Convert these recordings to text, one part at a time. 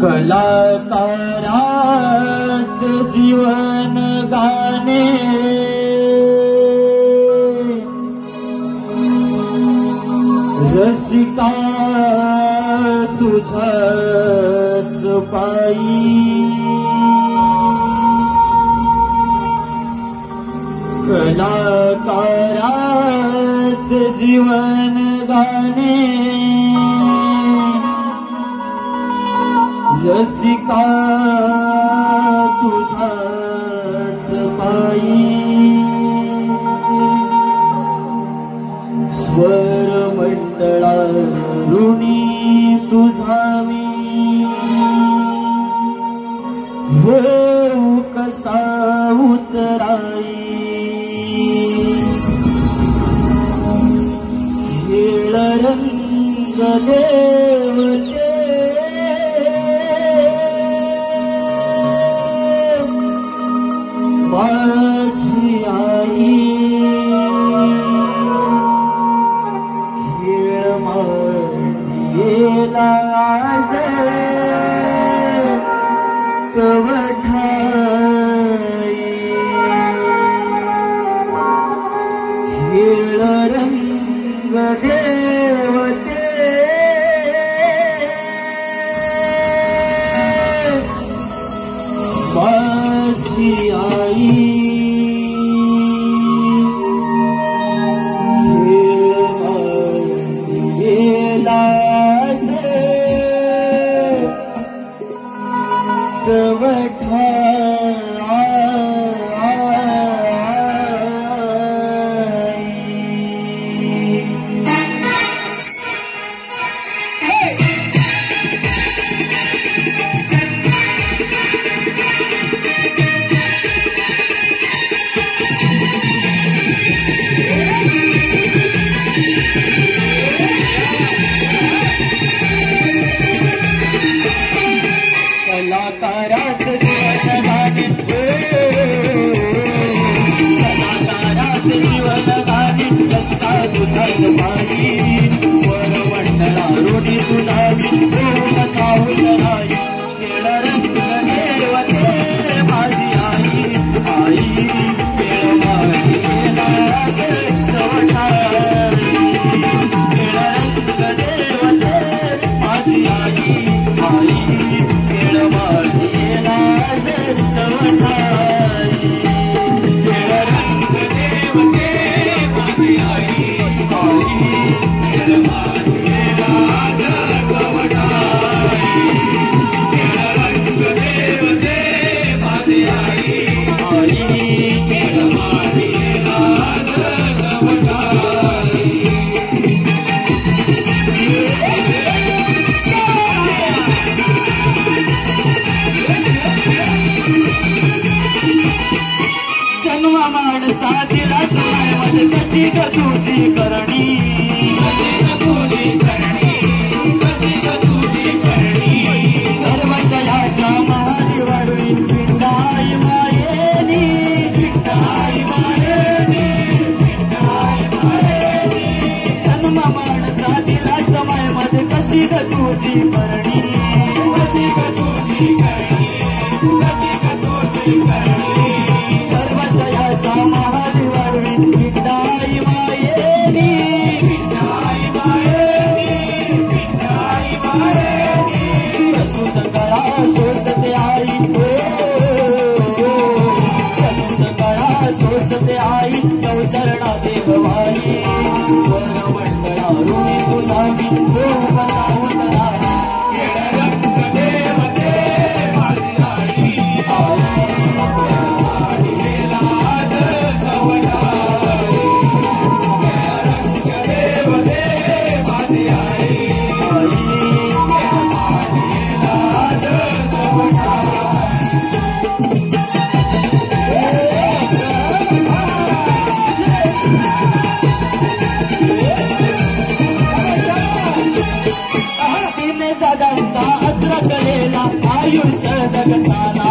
कलाकाराचे जीवन गाणे रसिका तुझ्याच पायी कलाकाराचे जीवन गाणे रसिका तुझ्याच पायी स्वर मंडळारुणी तुझा मी होऊ कसा उतराई खेळ रंग देवते माझी आई खेळ मातीला आज कवठाई खेळ रंग देवते माझी आई तुझी करणी धर्मशयाच्या महादेवाडी पिंडाई मायेनी जन्म माणसा दिला समय मध्ये कशी ग तुझी करणी धर्मशयाच्या महादेवाडी पिंडाई मायेनी प्रसूतकळा सोसते आई प्रसूतकळा सोसते आई चौचरणा देववाई स्वर मंडळा ऋणी तुला मी आयुष्य जगताना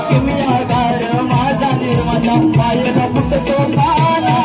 किमयागार माझा निर्माता पायला फुटतो पाला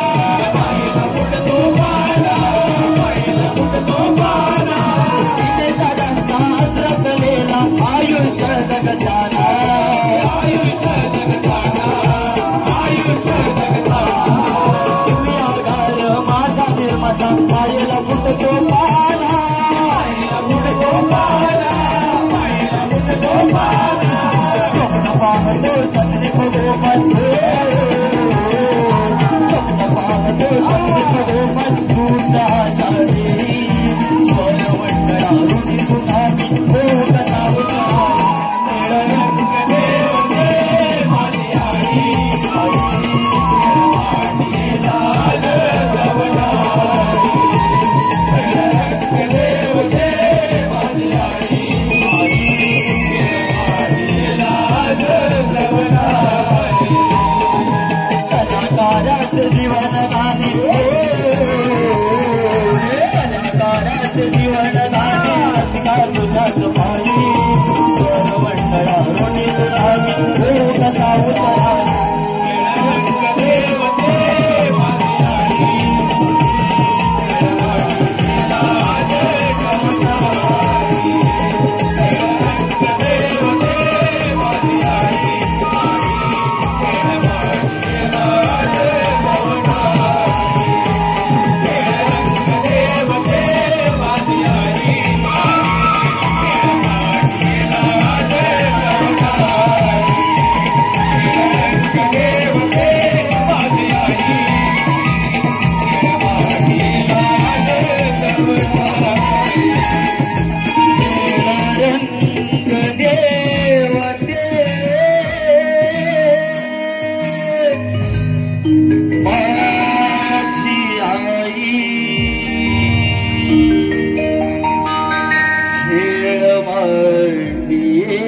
खेळ मांडियेला